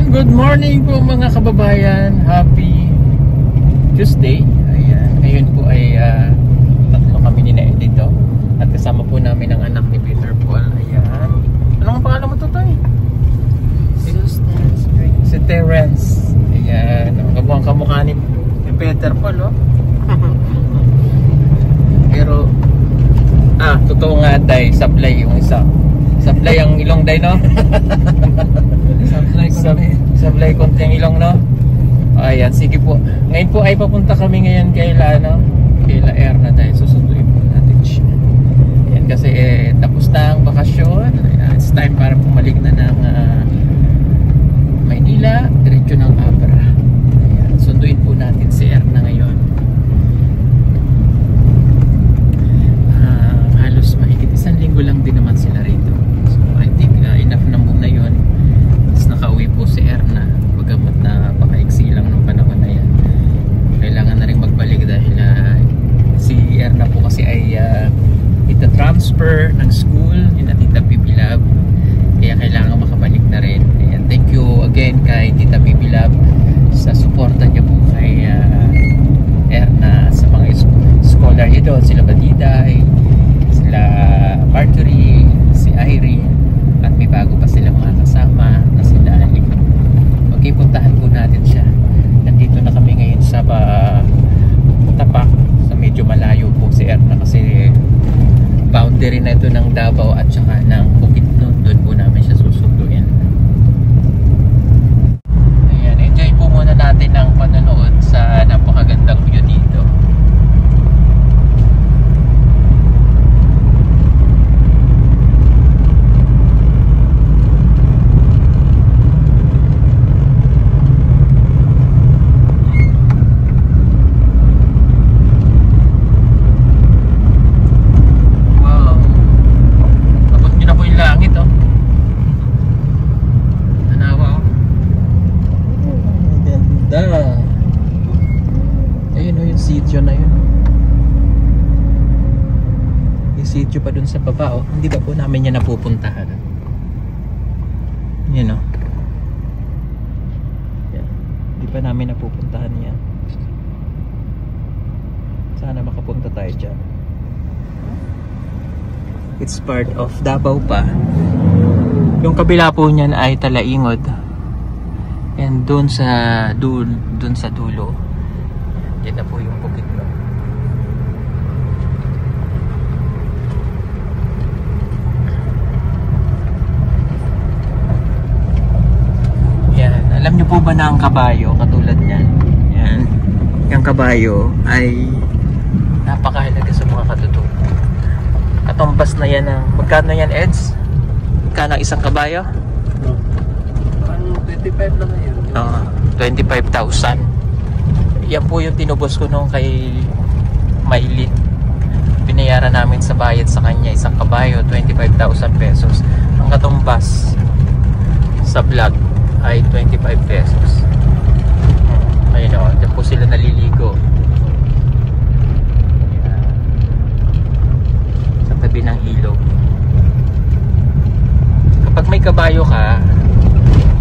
Good morning po mga kababayan. Happy Tuesday. Ayan. Ngayon po ay tatlo kami ni Naed dito. At kasama po namin ang anak ni Peter Paul. Ayan. Anong pangalan mo to, Toy? Si Terence. Ayan. Ang kamukha ni Peter Paul, oh. Pero totoo nga, Day. Sablay yung isa. Sablay ang ilong, Day, no? Sablay konti ang ilong, no? Ayan, sige po. Ngayon po ay papunta kami ngayon kay La Erna, dahil susunduin po natin siya. Ayan, kasi tapos na ang bakasyon. It's time para pumalik na ng Maynila, diretso ng Abra. Ayan, sunduin po natin si Erna ngayon. Halos mahigit 1 linggo lang din naman sila rito. So I think enough na muna yun. Nakauwi po si Erna, bagamat na pakaiksi lang ng panahon na yan. Kailangan na rin magbalik dahil si Erna po kasi ay ita-transfer ng school ni Tita Bibi Love, kaya kailangan makabalik na rin. Ayan, thank you again kay Tita Bibi Love sa suporta niya po kay Erna sa mga scholar niya doon, sila Batiday, sila Marjorie, si Irene, at may bago pa sila mga kasama na sila Ali. Okay, puntahan po natin siya. Nandito na kami ngayon sa Tapak, sa medyo malayo po si Erna kasi boundary na ito ng Davao at saka ng Bukidnon. Doon po namin siya susunduin. Ayan, enjoy po muna natin ang panonood sa napakagandang view dito. Sityo pa dun sa baba, oh. Hindi ba po namin yan napupuntahan? Yan, oh. Yan. Hindi pa namin napupuntahan yan. Sana makapunta tayo dyan. It's part of Davao pa. Yung kabila po niyan ay Talaingod. And dun sa dulo, yan na po yung Bukidnon. Alam niyo po ba na ang kabayo, katulad niyan, yan, yung kabayo ay napakahalaga sa mga katutubo. Katumbas na yan ng, magkano yan, Eds? Magkano isang kabayo? 25 lang yan. Oo, 25,000. Yan po yung tinubos ko nung kay Maylin. Binayaran namin sa bayad sa kanya isang kabayo, 25,000 pesos. Ang katumbas sa vlog ay 25 pesos. Ayun, o, dyan po sila naliligo. Ayan. Sa tabi ng ilog. Kapag may kabayo ka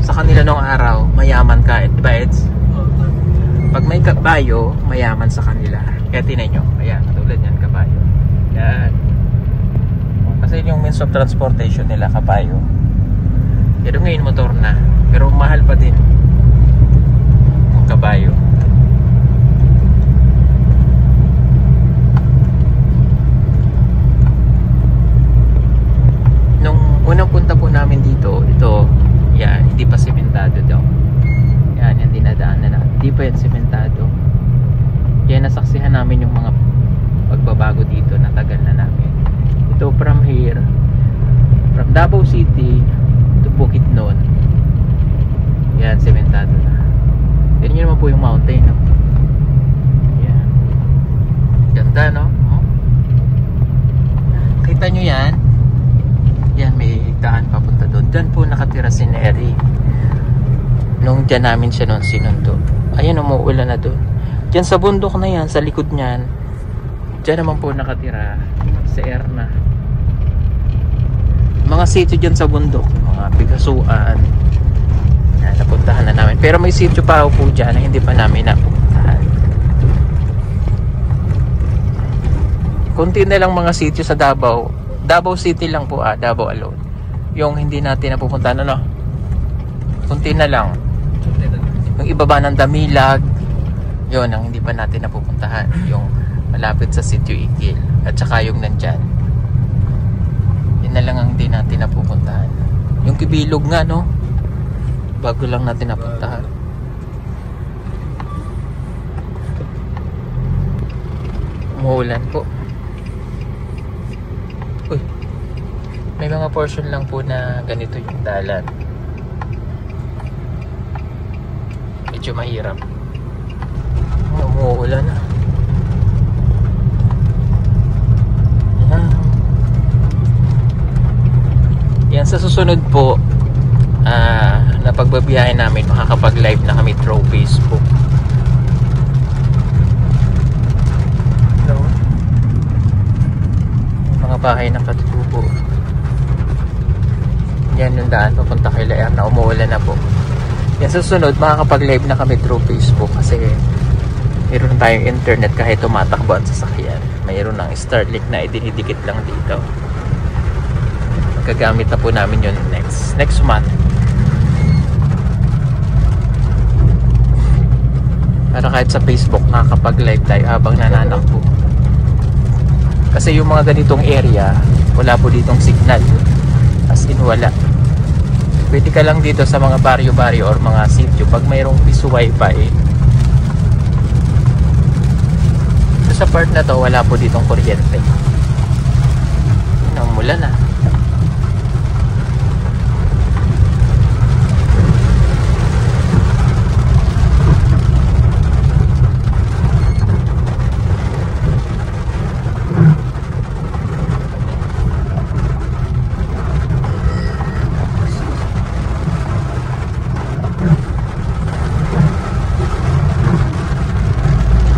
sa kanila nung araw, mayaman ka, diba, Eds? Pag may kabayo, mayaman sa kanila. Kaya tinan nyo, ayan, katulad yan, kabayo. Yan. Kasi yung means of transportation nila, kabayo. Pero ngayon motor na, pero mahal pa din ang kabayo. Nung unang punta po namin dito, ito, yan, hindi pa sementado daw. Yan, yung dinadaanan na, hindi pa yan sementado. Yan, nasaksihan namin yung mga pagbabago dito na tagal na namin. Ito from here, from Davao City to Bukidnon, yan, sementado na. Yan yun naman po yung mountain, no? Yan, ganda, no? Oh. Kita nyo yan? Yan, may daan papunta doon. Diyan po nakatira si Neri nung dyan namin siya noon sinundo. Ayan, umuulan na doon. Diyan sa bundok na yan, sa likod nyan, dyan naman po nakatira si Erna. Mga sitio dyan sa bundok, mga Pigasuan. Yan, napuntahan Pero may sitio pa po dyan na hindi pa namin napupuntahan. Kunti na lang mga sitio sa Davao. Davao City lang po, Davao alone. Yung hindi natin napupuntahan, ano? Kunti na lang. Yung ibaba ng Damilag, yun ang hindi pa natin napupuntahan. Yung malapit sa sitio Ikil. At saka yung nandyan. Yun na lang ang hindi natin napupuntahan. Yung Kibilog nga, no? Bago lang natin napuntahan. Umuulan po. Uy, may mga portion lang po na ganito yung dalan. Medyo mahirap. Umuulan na. Yan, sa susunod po na pagbabiyahe namin, makakapag-live na kami through Facebook. Hello. Mga bahay ng katutubo. Yan yung daan papunta kay Laer na umuulan na po. Yan, sa susunod makakapag-live na kami through Facebook kasi mayroon tayong internet kahit tumatakbo ang sasakyan. Mayroon ng Starlink na idinidikit lang dito. Gagamit na po namin yun next month para kahit sa Facebook nakakapag-live tayo habang nananakbo, kasi yung mga ganitong area wala po ditong signal, as in wala. Pwede ka lang dito sa mga baryo-baryo or mga sitio pag mayroong piso wifi. Sa part na to wala po ditong kuryente. Mula na.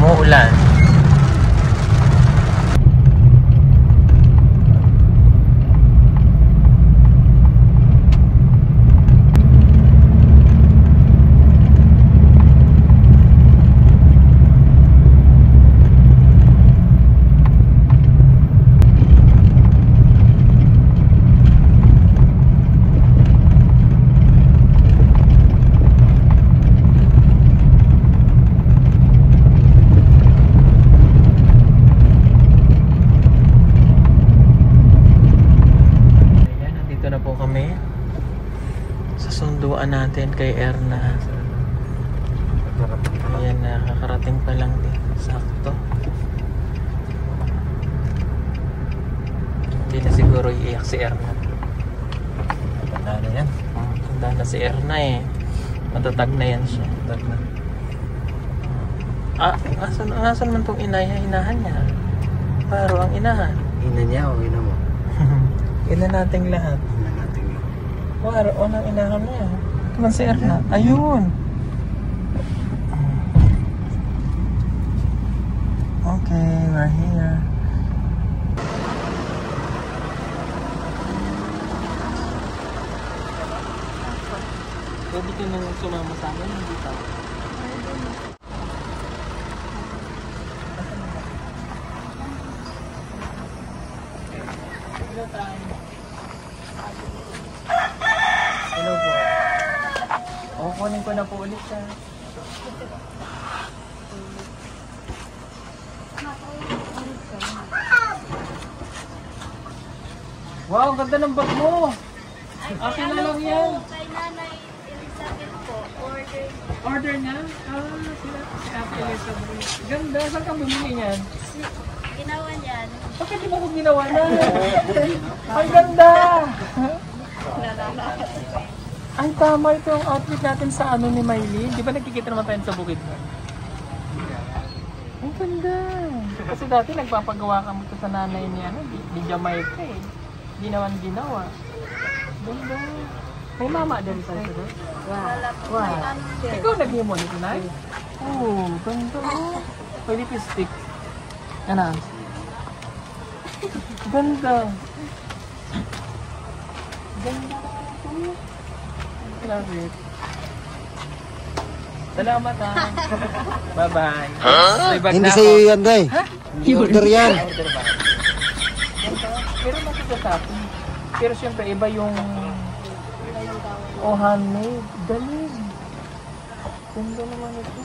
Umuulan. Natin kay Erna. Ayan, nakakarating pa lang din. Sakto. Hindi na siguro iiyak si Erna. Tanda na yan. Tanda na si Erna eh. Matatag na yan siya. Matatag na. Asan man tong inahan niya? Paro ang inahan. Ina niya o ina mo? Ina nating lahat. Ina natin yun. Paro, ang inahan niya. Man si Erna. Ayun. Okay, we're here. Pwede ka nang sumama sa amin, hindi pa. Hello po. Kukunin ko na po ulit siya. Wow, ang ganda ng bag mo! Akin na lang yan. Kay Nanay Elizabeth po, Order na? Si Ate Elizabeth. Ganda, saan ka bumili niyan? ginawa niyan. Bakit di mo ko ginawa na? Ang ganda! Ay, tama ito ang outfit natin sa ano ni Maylene. Di ba nagkikita naman tayo sa bukid mo? Ang ganda! Kasi dati nagpapagawa ka mo ito sa nanay niya, di Jamaica eh. Di naman ginawa. Ganda! May mama din sa ito doon? Wow! Ikaw nag-himo nito, Nay? Oo, ganda oh. May lipstick. Ano? Ganda! Ganda! Love it. Salamat ha. Bye-bye. Huh? Hindi sa'yo yan, Day. Order yan. Order ba? Pero nakikitapi. Pero siyempre, iba yung... Oh, handmade. Galing. Ganda naman ito.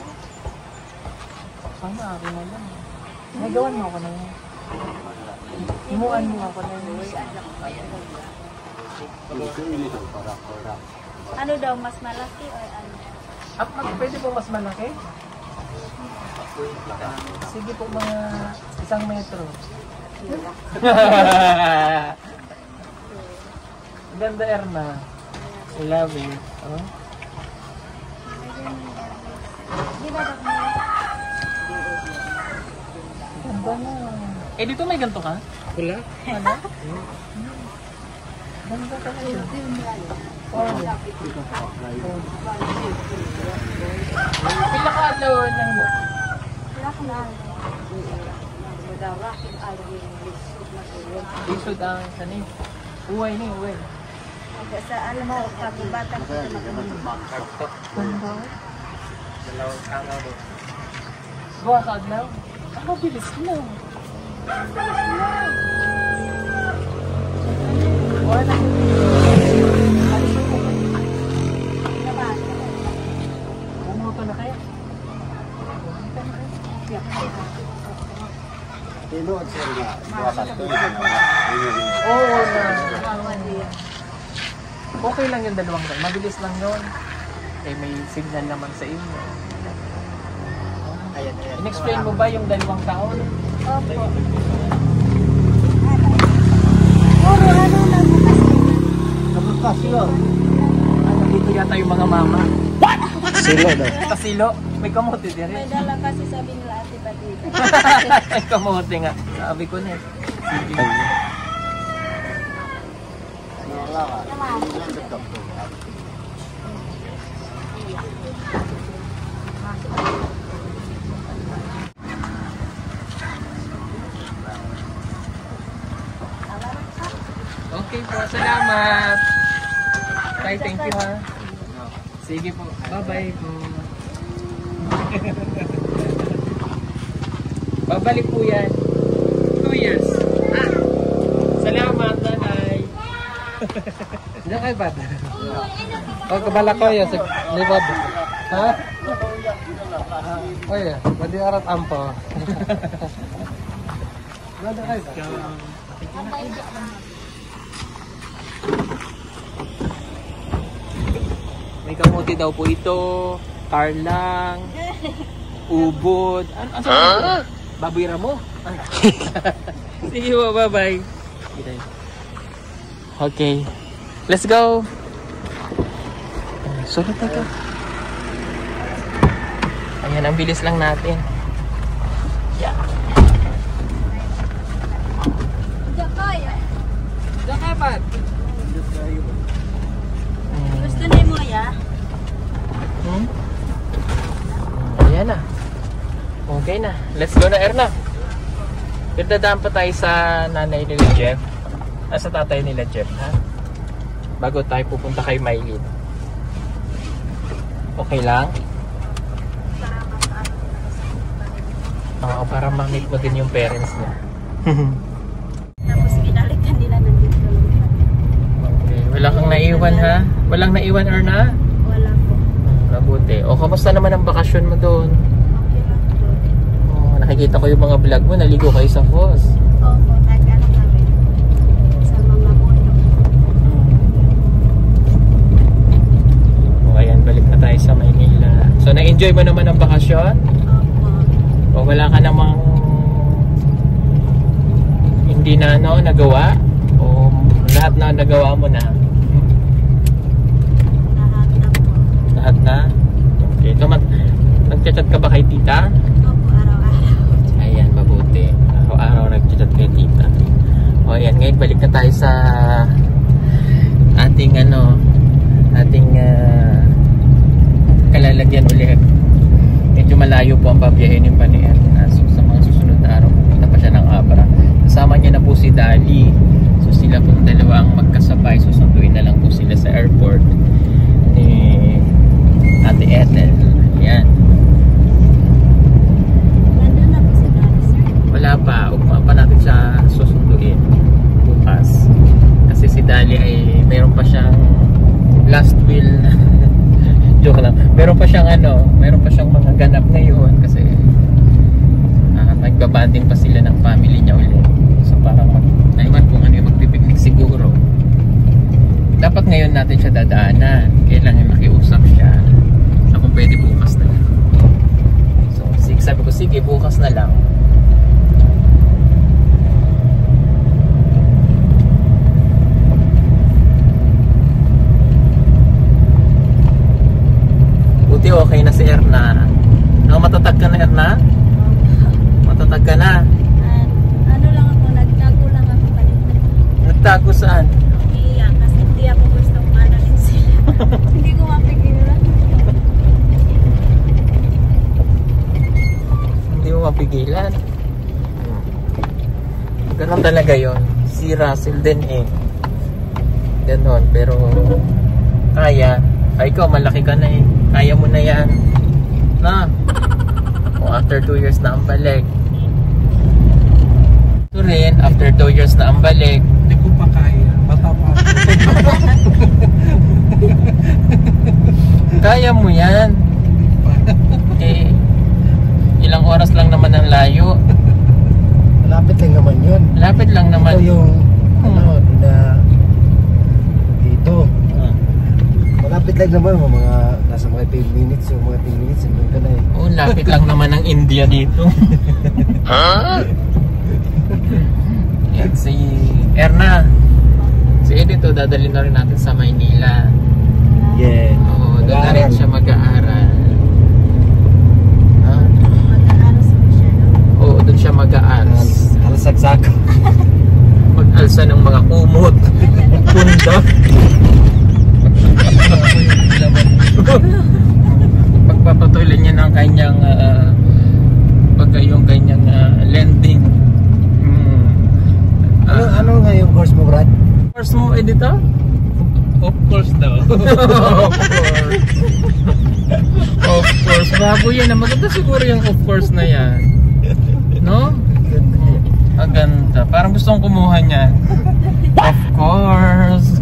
Sana akin na lang. Nagawan mo ako na yun. Himuan mo ako na yun. Ano daw, mas malaki o ano? Pwede po mas malaki? Sige po mga 1 metro. Ganda Erna. I love it. Oh? Ganda na. Eh dito may ganito ka? Wala. Ano? Ganda ka na. Pila ka alon lang mo? Isod ang sanay. Uway ni, uway. Sa alam mo, kagubatan ko sa mga Kartok. Dalawang tanga mo. Gawa ka aglaw? Ako bilis mo. Wala. Bumoto na kaya? Tinood sir nga. Oo na. Okay lang yung 2 taon. Mabilis lang yun. Eh may signal naman sa inyo. Ayan. In-explain mo ba yung 2 taon? Opo. Puro ano lang Kabukas yun. Dito yata yung mga mama. What? Silo daw. Sa silo. May kamote din may rin. dala kasi sabi nila ate Batita. May kamote nga. Sabi ko na eh. Sige. Okay po, salamat. Tay, thank you ha. Sige po, bye-bye po. Babalik po yan. 2 years. Ah, salamat, nanay. Diyan kayo ba? O, kabala ko yun sa libad. Ha? Oye, pwede arat ampo. Ganda kayo ba? May kamote daw po ito, karlang, ubod. Ano? Baboy ramo? Sige po, bye-bye. Okay. Let's go. Sulit na to. Ayan, ang bilis lang natin. Yeah. Dapat. Gusto na mo ya? Ayan na. Okay na. Let's go na, Erna. Dadaan pa tayo sa nanay nila Jeff. Sa tatay nila Jeff, ha? Bago tayo pupunta kay Maylin. Okay lang? Oo, para ma-meet mo din yung parents niya. Tapos binalikan nila ng dito. Okay. Wala kang naiwan, ha? Walang naiwan, Erna? Wala po. Mabuti. O, kamusta naman ang bakasyon mo doon? Okay lang po. Nakikita ko yung mga vlog mo, naligo kayo sa falls. Opo, nag-ano kami sa mga bono. O, ayan, balik na tayo sa Maynila. So, na-enjoy mo naman ang bakasyon? Opo. O, wala ka namang hindi na nagawa? O lahat na nagawa mo na? Lahat na po. Lahat na? Okay. Nag-chat ka ba kay tita? Opo, araw-araw. Ayan, mabuti. Araw-araw nag-chat kay tita. O ayan, ngayon balik na tayo sa ating kalalagyan ulit. Medyo malayo po ang babiyahin yung panier. So sa mga susunod na araw, pupunta pa siya ng Abra. Kasama niya na po si Dali. So sila po dalawang magkasabay. Susunduin na lang po sila sa airport ni Ate Ethel. Ayan. Joke lang. Meron pa siyang mga ganap ngayon kasi magbabanding pa sila ng family niya ulit. So parang naiwan kung ano yung magpipiknik siguro. Dapat ngayon natin siya dadaanan. Kailangan makiusap siya. So kung pwede bukas na lang. So sabi ko, sige bukas na lang. Buti okay na si Erna. No, matatag ka na, Erna? Matatag ka na? Ano lang ako, nagtago lang ako kanina. Nagtago saan? Iya, kasi hindi ako gustong mananin sila. Hindi ko mapigilan. Hindi mo mapigilan. Ganon talaga yon. Si Russell din eh. Ganon, pero kaya. Ay, ikaw, malaki ka na eh. Kaya mo na yan. Na. O after 2 years na ang balik. Ito rin, after 2 years na ang balik. Hindi ko pa kaya. Bata pa ako. Kaya mo yan. Eh, ilang oras lang naman ang layo. Malapit lang naman yun. Lapit lang naman. Ito yung, na dito. Malapit lang naman, mga nasa mga 10 minutes o mga 10 minutes, nandun ka na eh. Oh, lapit lang naman ang India dito. Ha? Yan si Erna. Si Edito, dadalhin na rin natin sa Maynila. Yeah. Oo, doon na rin siya mag-aaral. Ha? Mag-aaras mo siya, no? Oo, doon siya mag-aaral. Alasagsako. Mag-alsa ng mga kumot. Pundak. Pagpapatuloy niya ng kanyang lending. Ano nga yung course mo, Brad? Course mo, Edito? Of course daw. Of course, bago yan. Maganda siguro yung of course na yan. No? Ang ganda. Parang gusto kong kumuha niya. Of course.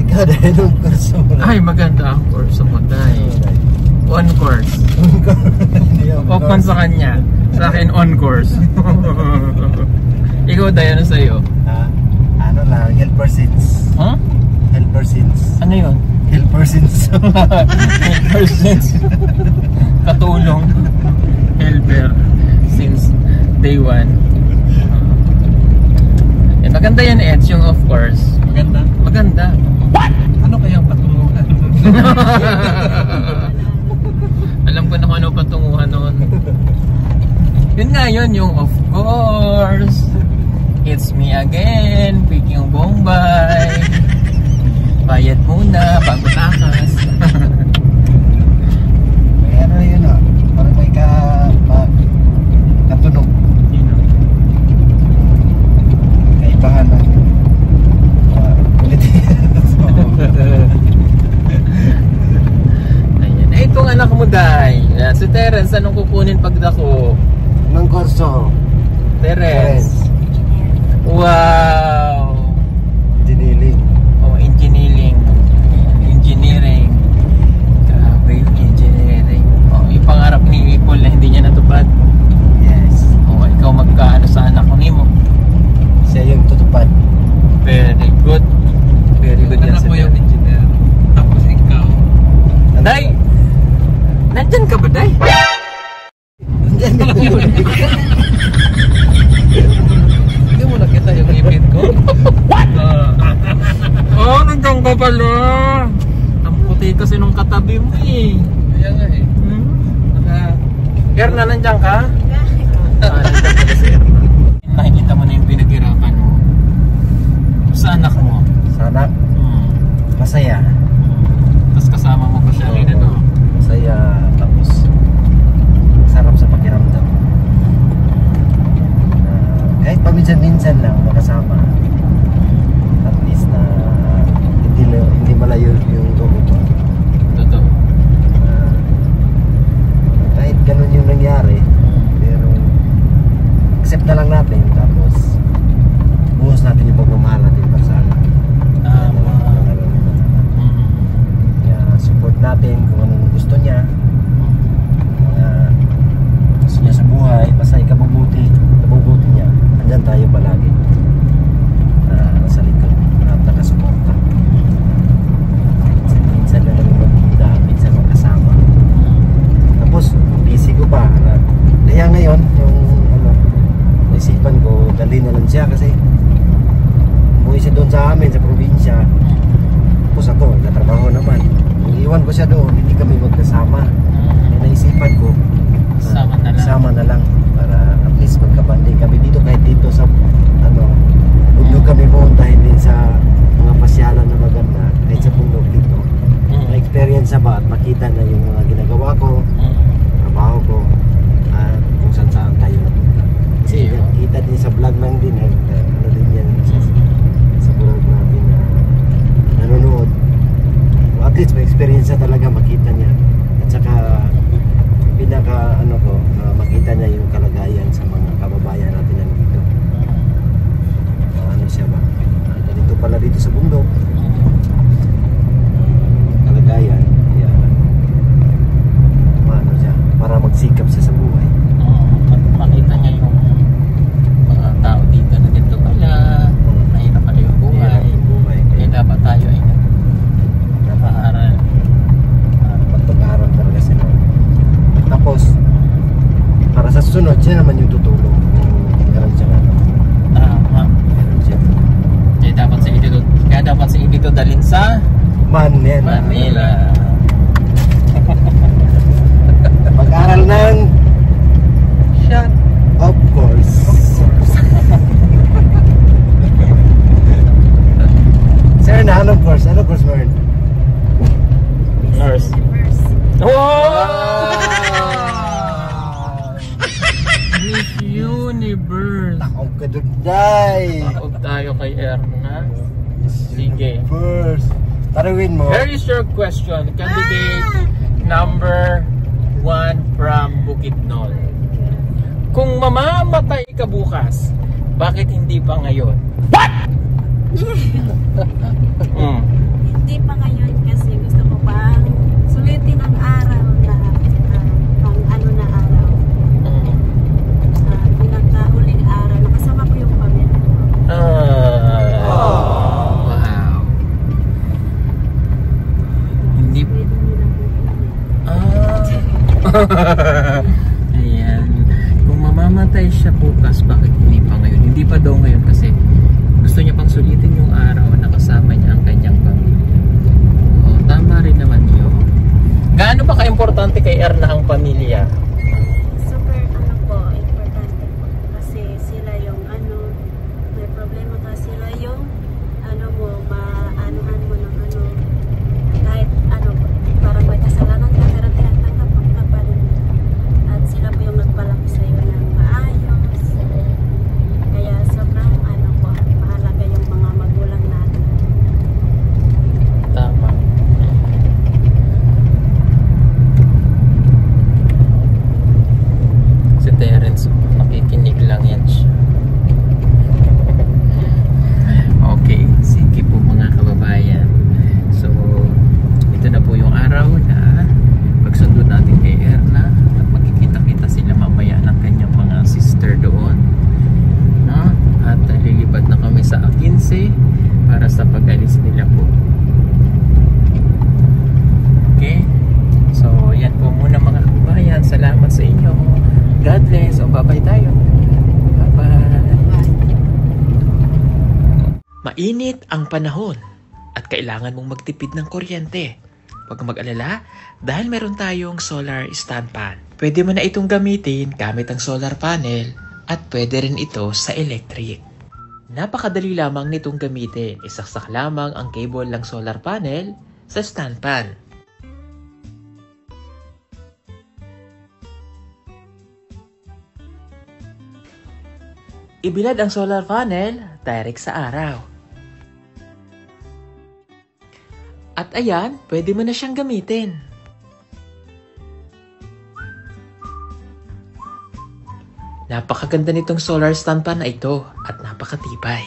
Ikaw dahil yung course mo. Ay, maganda ang course mo, dahil. On course. Off man sa kanya. Sa akin, on course. Ikaw, dahil ano sa'yo? Ano lang, helper since. Huh? Helper since. Ano yun? Helper since. Helper since. Katulong. Helper since day one. Maganda yan, Eds, yung of course. Maganda? Maganda. What? Ano kayang patunguhan? Alam ko na kung ano patunguhan noon. Yun nga yun, yung of course. It's me again, Peking Bombay. Bayad muna, bago takas. May ano yun parang may katunog. Kaibahan ng Ayan. Eh, itong anak mo, Day. Si Terence, anong kukunin pagdako? Ng kurso. Terence. Wow. Engineering. Oh, engineering. Engineering. Grabe yung engineering. Oh, yung pangarap ni Paul na hindi niya natupad. Yes. Oh, ikaw magkaano sa anak mo mo? Siya yung tutupad. Very good. Very good yan si Terence. engineer. Tapos ikaw. Day! Nandyan ka ba, Day? Hindi mo nakita yung ipit ko? What? Oh, nandiyan ka pala. Ang puti kasi nung katabi mo eh. Kaya nga eh. Erna, nandiyan ka? Nandiyan pala si Erna. Nakikita mo na yung pinaghirapan mo. Sa anak mo? Sana masaya. Tapos kasama mo pa siya rin, ano? Masaya. Tapos sarap sa pakiramdam. Kahit paminsan-minsan lang makasama. At least na hindi malayo yung loob mo. Totoo. Kahit ganun yung nangyari, pero accept na lang natin. Tapos buhos natin yung pagmamahal natin para sa anak. iwan ko siya doon, hindi kami magkasama. Naisipan ko, sama na lang para at least magkabanding kami dito, kahit dito sa bundok kami pumuntahin din sa mga pasyalan na maganda, kahit sa bundok dito. Na-experience ba at makita na yung mga ginagawa ko, trabaho ko, at kung saan tayo napunta. Kasi kita din sa vlog lang din, ano din yan sa vlog natin na nanonood. At least may experience talaga makita niya. At saka pinaka makita niya yung kalagayan sa mga kababayan natin na dito. Ano siya ba? Ganito pala dito sa bundok. Kalagayan. Kaya paano siya? Para magsikap siya sa buhay. At makita niya yung mga tao dito na dito pala. Mahirap pala yung buhay. Kaya dapat tayo ay napaaral. Magpag-aaral talaga sila. Tapos para sa susunod siya naman yung tutulong. Meron siya Tama. meron siya. Kaya dapat sa dito dalhin sa Manila. Mag-aral ng Shut. of course. Sir, anong course? Anong course mo rin? Nurse. Universe. Miss Universe. Takot ka doon, day. Takot tayo kay Erna. Sige. First. Tarawin mo. Here is your question. Candidate number 1 from Bukidnon. Kung mamamatay ka bukas, bakit hindi pa ngayon? What? Hindi pa ngayon kasi gusto ko pang sulitin ang araw na pang na araw. Pinagkahuling araw. Nakasama ko yung pamilya ko. Wow. Hindi. Pwede nila Ayan. Kung mamamatay siya bukas, bakit hindi pa ngayon? Hindi pa daw ngayon kasi gusto niya pang sulitin yung araw na kasama niya ang kanyang pamilya. Tama rin naman yun. Gaano ba ka-importante kay Erna ang pamilya? super importante po. Kasi sila yung may problema ka sila yung maanuhan mo ng kahit parang may kasalanan ka pero tinatanggap ka pa rin. At sila po yung nagpalaki sa iyo ng maayos. Kaya sobrang mahalaga yung mga magulang natin. Tama. Si Terence, nakikinig lang yan siya. Okay, sige po mga kababayan. So, ito na po yung araw na pagsundo natin kay Erna at magkikita-kita sila mamaya ng kanyang mga sister doon. No? At lilipad na kami sa A15 para sa pag-alis nila po. Okay? So, yan po muna mga kababayan. Salamat sa inyo. God bless. O, bye-bye tayo. Bye-bye. Mainit ang panahon at kailangan mong magtipid ng kuryente. Huwag kang mag-alala dahil meron tayong solar stand fan. Pwede mo na itong gamitin gamit ang solar panel at pwede rin ito sa electric. Napakadali lamang nitong gamitin. Isaksak lamang ang cable ng solar panel sa stand fan. Ibilad ang solar panel direct sa araw. At ayan, pwede mo na siyang gamitin. Napakaganda nitong solar stand fan na ito at napakatibay.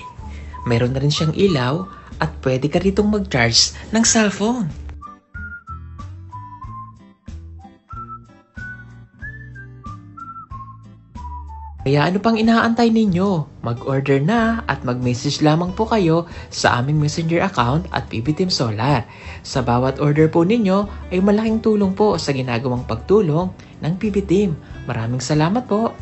Mayroon na rin siyang ilaw at pwede ka ritong mag-charge ng cellphone. Kaya ano pang inaantay ninyo? Mag-order na at mag-message lamang po kayo sa aming messenger account at PB Team Solar. Sa bawat order po ninyo ay malaking tulong po sa ginagawang pagtulong ng PB Team. Maraming salamat po!